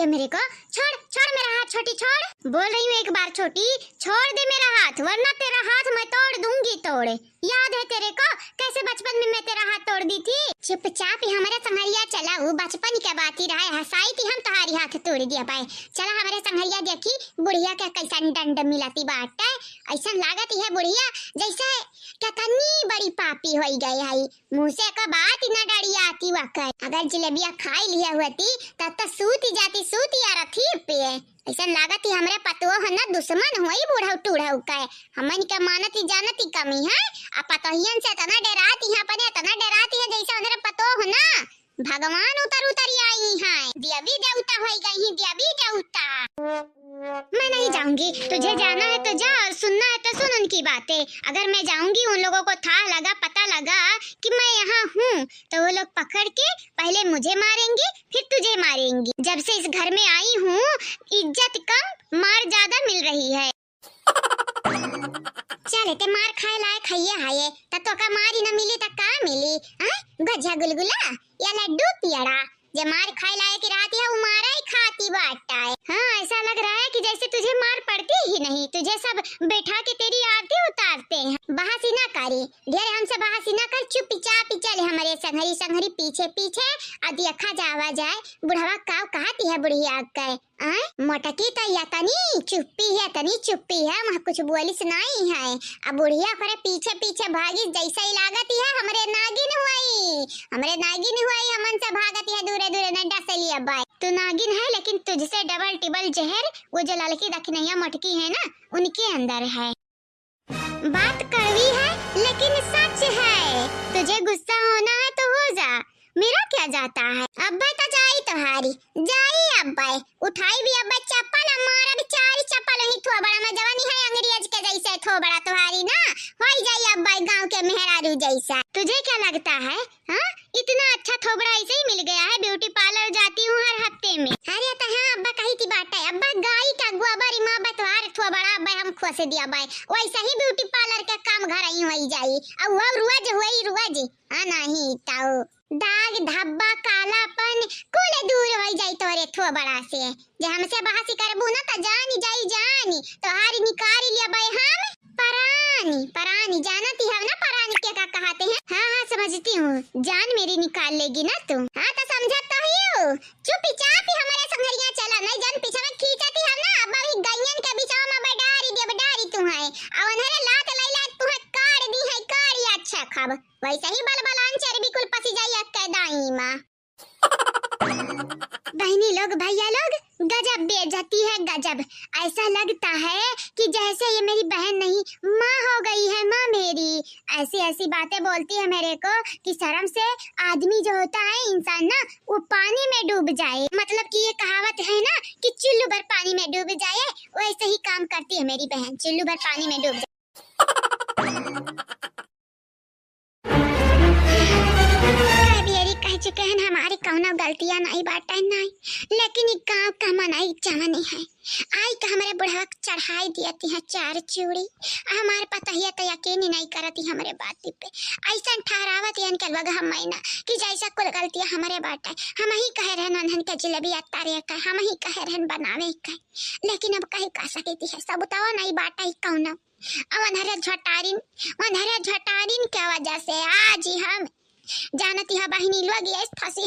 है मेरे को? छोड़ छोड़ मेरा हाथ छोटी, छोड़। बोल रही हूँ एक बार छोटी, छोड़ दे मेरा हाथ, वरना तेरा हाथ मैं तोड़ दूंगी। तोड़े याद है तेरे को कैसे बचपन में मैं तेरा हाथ तोड़ दी थी? चुपचाप ही हमारा संगरिया चला, वो बचपन क्या बात ही रहा है, हंसाई थी हम तुम्हारी हाथ तोड़ दिया पाए। चला हमारे संगरिया देखी बुढ़िया का कैसा दंड मिलाती बात है। ऐसा लागत है बुढ़िया जैसे कितनी बड़ी पापी हो गई है, मुंह से का बात ही ना डरी आती वकर। अगर जलेबिया खाई लिया होती तब तो सूती जाती, सूती आ रखी पे। ऐसा लागत ही हमरे पतुओ है ना दुश्मन हुई बूढ़ा टूढ़ा का। हमन के मानती जानती कमी है, अब पतोहियन से तना डराती है, अपने तना डराती है जैसे उधर पतो हो ना भगवान उतर उतर आई है, देवी देवता हो गई, देवी देवता। मैं नहीं जाऊंगी, तुझे जाना है तो जा और सुनना है तो सुन उनकी बातें। अगर मैं जाऊंगी उन लोगों को था लगा पता लगा कि मैं यहाँ हूँ तो वो लोग पकड़ के पहले मुझे मारेंगे फिर तुझे मारेंगी। जब से इस घर में आई हूँ इज्जत कम मार ज्यादा मिल रही है। चले ते मार खाए लाए खाइए हाये तो का मार ही न मिली तो का मिली? गजा गुलगुला या लड्डू पियड़ा जे मार खाए लाए की रात है वो मारा ही खाती बाटा है। हाँ ऐसा लग रहा है कि जैसे तुझे मार पड़ती ही नहीं, तुझे सब बैठा के तेरी आरती उतारते हैं। बहासी ना करी ढेर हमसे बहासी ना कर, चुपचाप चले हमारे संघरी संघरी पीछे पीछे आदि अखा जावा जाए। बुढ़वा काव कहती है बुढ़िया कहे मोटकी तो या तनी चुप्पी है वहाँ कुछ बोली सुनाई है। अब बुढ़िया फरे पीछे पीछे भागी जैसा ही लागती है हमरे नागिन हुई हमन से भागती है दूरे दूरे न डसलिया बाय। तू नागिन है लेकिन तुझसे डबल टिबल जहर वो जो लड़की दखनिया मोटकी है ना उनके अंदर है। बात कड़वी है लेकिन सच है, तुझे गुस्सा होना है तो हो जा, मेरा क्या जाता है। अब्बा तो जाई तुम्हारी जाई अब्बा उठाई भी अब्बा चप्पल मारा भी चारी चप्पल ही थो बड़ा में जवानी है अंग्रेज के जैसे थो बड़ा तुम्हारी ना होई जाई अब्बा गांव के मेहरारू जैसा। तुझे क्या लगता है हाँ इतना अच्छा थोबड़ा ऐसे ही मिल गया है, ब्यूटी पार्लर जाती हूँ हर हफ्ते में। अरे तो हाँ अब्बा कही थी बात है अब्बा गाय का गोबर माँ बतवार थोबड़ा अब्बा हम खुश दिया बाय वैसा ही ब्यूटी पार्लर का काम घर ही होई जाई। अब वो रुआज नहीं ताऊ दाग धब्बा कालापन कुल दूर हो जाई तोरे थोबड़ा से। जे हमसे बहासी करबू ना तो जानी तो हारी निकाल लिया भाई हम परानी जानती है ना परानी क्या कहते हैं। हाँ समझती हूँ, जान मेरी निकाल लेगी ना तुम। हाँ तो समझता हूँ चुपचाप ही हमारे संघरिया चला नहीं जान पीछे में खींचती है ना अब भी गयन के बीच में बडारी तू है और उन्हें लात लैला तू है काट दी है कारी अच्छा खब वैसे ही बलबलान चर्बी कुल पसी जाई दाई माँ। बहनी लोग भैया लोग गजब बेइज्जती है गजब, ऐसा लगता है कि जैसे ये मेरी बहन नहीं माँ हो गई है माँ मेरी। ऐसी बातें बोलती है मेरे को कि शर्म से आदमी जो होता है इंसान ना वो पानी में डूब जाए, मतलब कि ये कहावत है ना कि चुल्लू भर पानी में डूब जाए वैसे ही काम करती है मेरी बहन, चुल्लू भर पानी में डूब जाए। कह चुके हैं हमारी कौनो गलतियां नहीं बाटा नहीं, लेकिन ये गाँव का मनाई चावनी है आई तो हमारे बुढ़वा चढ़ाई दिया है चार चूड़ी। हमारे पता ही तो यकीन ही नहीं करती हमारे बात पे, ऐसा ठहरावत यान के लग हम ना कि जैसा कुल गलतियां हमारे बाटा हम ही कह रहे नन्हन के जलेबी तारे का हम ही कह रहे बनावे का, लेकिन अब कहीं कह सकती है सब तो नहीं बाटा ही कौनो। अनहरे झटारिन के वजह से आज ही हम जानती है बहनी लोग ये फंसी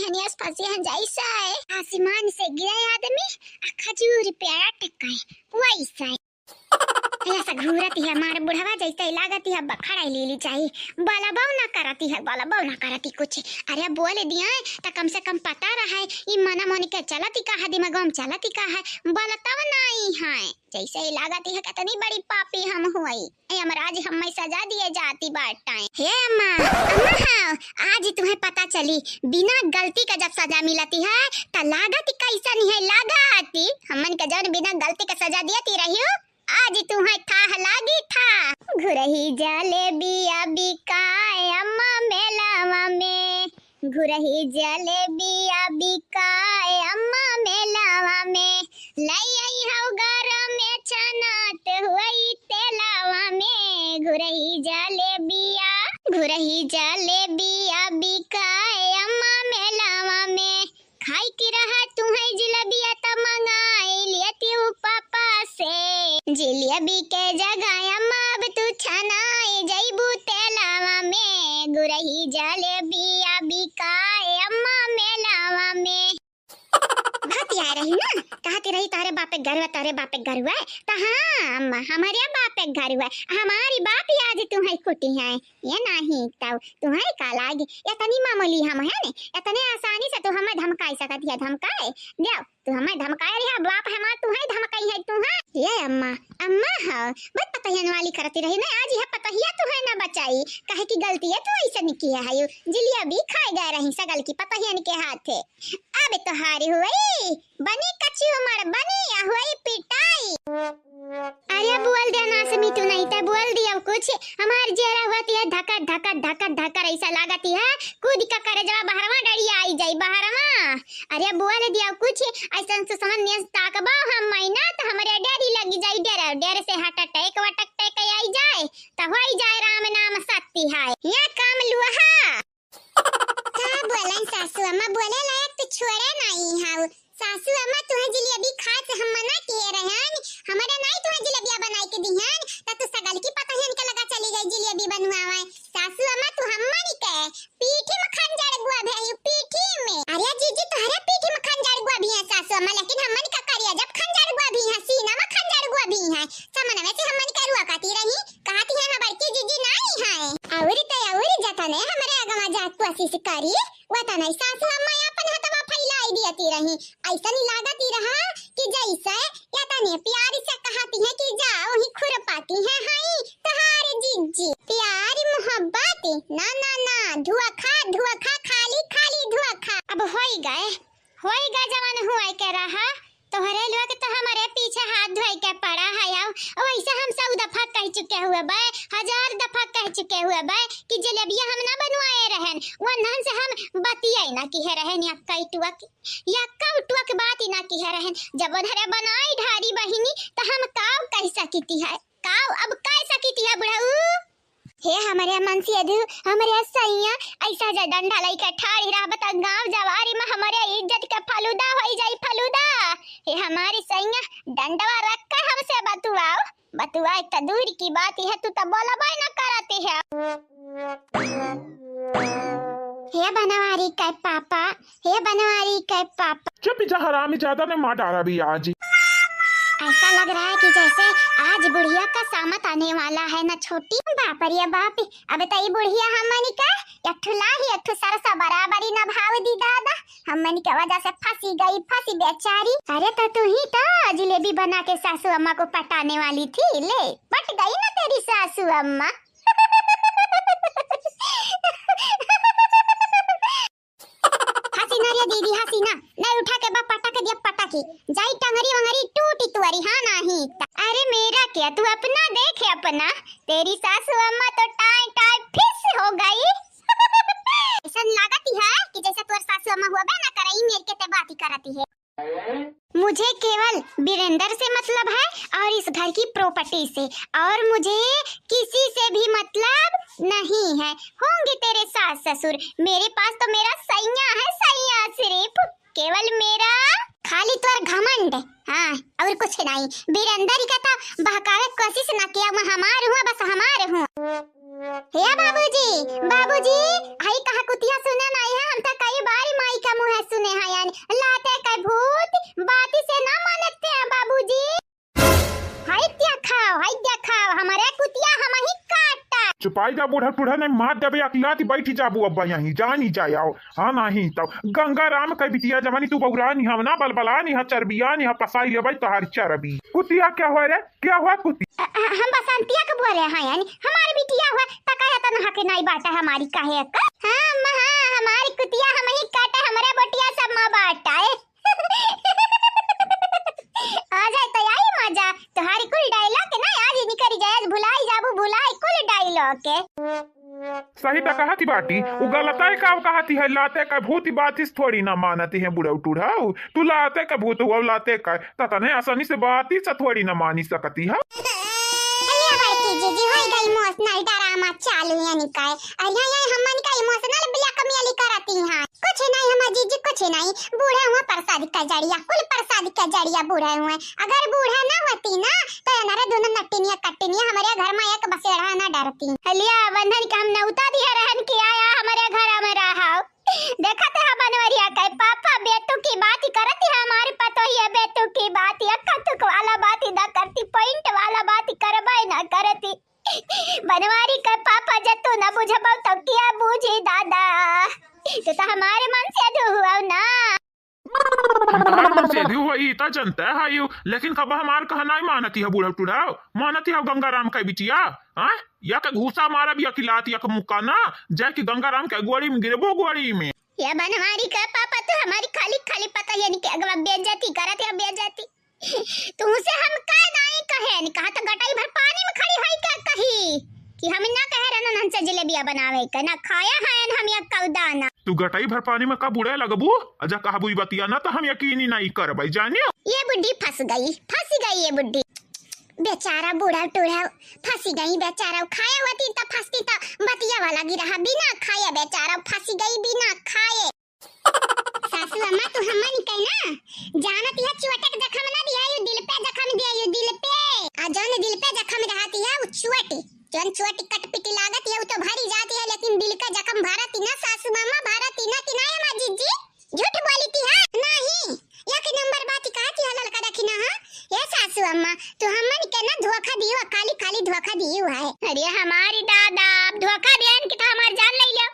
हैं जैसा है आसमान से गिरा आदमी खजूर पे अटका है वैसा ऐसा घूरती है हमारे बुढ़वा जैसे लागती है बखड़ा ले ली चाहिए बाला बाव ना करती कुछ। अरे बोले दिया तो कम से कम पता रहा है ये मना मोनी के चलती का है दिमाग में चलती का है बोला तब नहीं है जैसे ही लागती है कितनी बड़ी पापी हम हुई यमराज हमें सजा दिए जाती बात। हे अम्मा आज तुम्हें पता चली बिना गलती का जब सजा मिलती है तो लागत कैसा नहीं है लागती हमन के जब बिना गलती का सजा दिया रही हो आज तुम्हें था लागी था घुरही जलेबिया बिकाए अम्मा मेलावा में घुरही जलेबिया बिकाए अम्मा मेलावा में लाई आई हो घर में छनात हुई तेलावा में घुरही जलेबिया बिकाए अम्मा मेलावा में खाई की रहा तुम्हें जलेबिया तमा जिलेबी के जगह अम्मा अब तू छनाए जईबू तेलावा में गुरही जलेबी अभी काए अम्मा मेलावा में। भाती आ रही ना कहती रही तारे बापे घर हुआ तारे बापे घर हुआ तो हाँ अम्मा हमारे बापे घर हुआ हमारी बाप आज तुम्हारी कुटी है ये नहीं तब तुम्हारे का लागी या तनी मामूली हम है ने इतने आसानी से तो हमें धमकाई सकती है धमकाए देव तू हमें धमकाए रही बाप हमार तुम्हें धमकाई है तू है ये अम्मा अम्मा हो बस पतहियन वाली करती रही ना आज यह पतहिया तू है ना बचाई कहे की गलती है तू ऐसा नहीं किया है जिलेबी खाए गए रही सगल की पतहियन के हाथ थे अब तो हारी हुई बनी कच्ची उमर बनी या हुई पिटाई। अरे बोल दे ना से मीठू नहीं था बोल दिया कुछ हमार जेरा होती है धक्का धक्का धक्का धक्का ऐसा लागती है कूद का करे जवा बहरवा गाड़ी आई जाई बहरवा। अरे बोल दिया कुछ ऐसा से सामने ताकबा हम महीना तो हमारे डैडी लगी जाई डेरे से हार्ट अटैक वटक टैक आई जाए तो होई जाए राम नाम सत्ती है ये काम लुहा का बोलन सासू अम्मा बोले लायक तो छोड़े नहीं हाउ सासू अम्मा तुम्हें जिलेबी खात हम मना किए रहन हमारे नहीं तुम्हें जलेबिया बनाई के दिहन त तू सगल की पता है इनके लगा चली गई जलेबी बनवावे सासू अम्मा तू हममा नहीं कहे पीठी में खंजर गुआ भे पीठी में अरे जीजी तुम्हारे पीठी में खंजर गुआ भी है सासू अम्मा लेकिन हमन का करिया जब खंजर गुआ भी है सीना में खंजर गुआ भी है समन में से हमन का रुआ काती रही कहती है हमार की जीजी नहीं है औरी त औरी जाता ने हमारे आगमा जात कोशिश करी वता नहीं सासू अम्मा अपन हतवा फैलाई दियती रही ऐसा नहीं लागती रहा कि जैसे या तने प्यारी से कहती है कि जाओ ही खुरपाती है हाई तहारे जीजी प्यारी मोहब्बत ना ना ना धुआ खा खाली खाली धुआ खा अब होई गए जवान हुआ के रहा तोहरे लोग तो हमारे पीछे हाथ धोई के पड़ा है और ऐसा हम 100 दफा कह चुके हुए बे 1000 दफा कह चुके हुए बे कि जलेबियां हम ना बनवाए रहन वनहन से हम बतियाई ना की है रहन या कौटुआ के बात ही ना की है रहन जब उधरे बनाई ढारी बहिनी तो हम काव कह सकती है काव अब कह सकती है बुढ़ऊ हे हमारे मनसी अधु हमारे सैया ऐसा जा डंडा लई के ठाड़ी रह बता गांव जवारी में हमारे इज्जत का फलूदा होई जाई फलूदा हे हमारी सैया डंडवा रख के हमसे बतुआ एक दूर की बात है तू तो बोलबा ना करती है हे बनवारी के पापा चुप जा हरामी ज्यादा ने मार डाला भी आज ऐसा लग रहा है कि जैसे आज बुढ़िया का सामत आने वाला है ना छोटी बाप रे बाप अब तो ये बुढ़िया हमनी का एक सरसा बराबरी ना भाव दी दादा हमनी के वजह से फंसी बेचारी। अरे तो तू ही तो जलेबी बना के सासू अम्मा को पटाने वाली थी ले पट गई ना तेरी सासू अम्मा दीदी हसीना नहीं उठा के बाप पटा के दिया पटाकी जाई टंगरी वंगरी टूटी तुअरी हां नहीं अरे मेरा क्या तू अपना देखे अपना तेरी सासू अम्मा तो टाई फिस हो गई ऐसा लागती है कि जैसे तोर सासू अम्मा हुआ बे ना करई मेरे के ते बात ही करती है मुझे केवल वीरेंद्र से मतलब है और इस घर की प्रॉपर्टी से और मुझे किसी से भी मतलब नहीं है होंगे तेरे सास ससुर मेरे पास तो मेरा सैया है सैया सिर्फ केवल मेरा खाली तो घमंड हाँ और कुछ नहीं वीरेंद्र ही कहता बहकावे कोशिश ना किया मैं हमार हूँ बस हमार हूँ हे बाबूजी हाई कहा कुतिया सुने नहीं है हम तो कई बार माई का मुंह सुने हैं यानी लाते का भूत बाती से ना मानते हैं बाबूजी हाई क्या खाओ हमारे कुतिया हम ही काटता चुपाई जा बूढ़ा ने मार देबे अकलाती बैठी जाबू अब यहीं जानी जाओ हाँ नहीं तब गंगा राम कह बिटिया जवानी तू बौरानी हम ना बलबलानी हा चरबियानी हा पसाई लेबै तोहार चरबी कुतिया क्या हुआ कुती हम बसंतिया के बोले हैं यानी हमारी बिटिया हुआ तका है तना के नहीं बाटा हमारी काहे का हां हमारी कुतिया हम ही काटे हमारे बटिया सब मां बाटा है आ जाए तो आई मजा तुम्हारी कुल डायलॉग के ना आज निकल जाए भुलाई कुल डायलॉग के सही तो कहती बाटी वो गलताई का कहती है लाते का भूत बात इस थोड़ी ना मानती है बुढ़ऊ टूढ़ाऊ तू लाते का भूत हुआ लाते का तने आसानी से बात ही थोड़ी ना मानी सकती है जीजी होई गई इमोशनल ड्रामा चालू यानी काय अरे हमन का इमोशनल ब्लैकमेल करती हैं कुछ नहीं हमार जीजी कुछ नहीं, बूढ़ा हुआ प्रसाद का जड़िया, कुल प्रसाद का जड़िया बूढ़ा हुआ। अगर बूढ़ा ना होती ना तो हमारे दोनों नट्टिनिया कट्टिनिया हमारे घर में एक बसेड़ा ना डरती। हलिया बंधन का हम नौता दिया रहन की आया हमारे घर में रहा। देखा था बनवरिया का पापा बेटू की बात ही करती है, हमारे पतो ही है बेटू की बात ही, कतुक वाला बात ही ना करती, पॉइंट वाला बात ही करबाई ना करती। बनवारी का पापा जब तू ना बुझबो तो क्या बूझी दादा, तो हमारे मन से जो हुआ ना हमार मन से भी हुई तो जनता है यू, लेकिन कब हमार कहा नहीं मानती है बूढ़ा टूढ़ा, मानती है गंगाराम का बिटिया। हाँ या के घूसा मारा भी अखिलात या के मुक्का ना जाए कि गंगाराम के गोड़ी में गिरबो गोड़ी में। या बनवारी का पापा तो हमारी खाली खाली पता यानी कि अगवा बेइज्जती करत है, बेइज्जती तुमसे हम का नहीं कहे नहीं कहा तो गटाई भर पानी में खड़ी है का कही कि हम ना कह रहे ना हमसे जलेबिया बनावे का ना खाया है हम या कौदाना। तू गटाई भर पानी में का बुढ़े लगबू अजा कहा बुई बतिया ना तो हम यकीन ही नहीं कर भाई जानियो। ये बुढ़ी फंस गई ये बुढ़ी, बेचारा बूढ़ा टूढ़ा फंसी गई बेचारा, खाया होती तो फंसती तो बतिया वाला गिरा, बिना खाए बेचारा फंसी गई बिना खाए। सासू अम्मा तू हमन के ना जानत है चुअटक जखम ना दिया यू दिल पे जखम दिया यू दिल पे, आ जौन दिल पे जखम रहती है वो चुअटी जौन चुअटी कटपिटी लागत है वो तो भरी जाती है, लेकिन दिल का जखम भरती ना सासू अम्मा भरती ना कि ना अम्मा जीजी झूठ बोली थी है नहीं एक नंबर बात कहती हलल का रखी ना। ये सासू अम्मा तो हमन के ना धोखा दियो, खाली खाली धोखा दियो है। अरे हमारी दादा धोखा देन कि हमार जान ले लो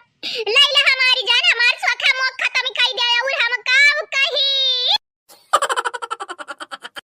हमारी जान, हमार सोखा मोख खत्म कर दिया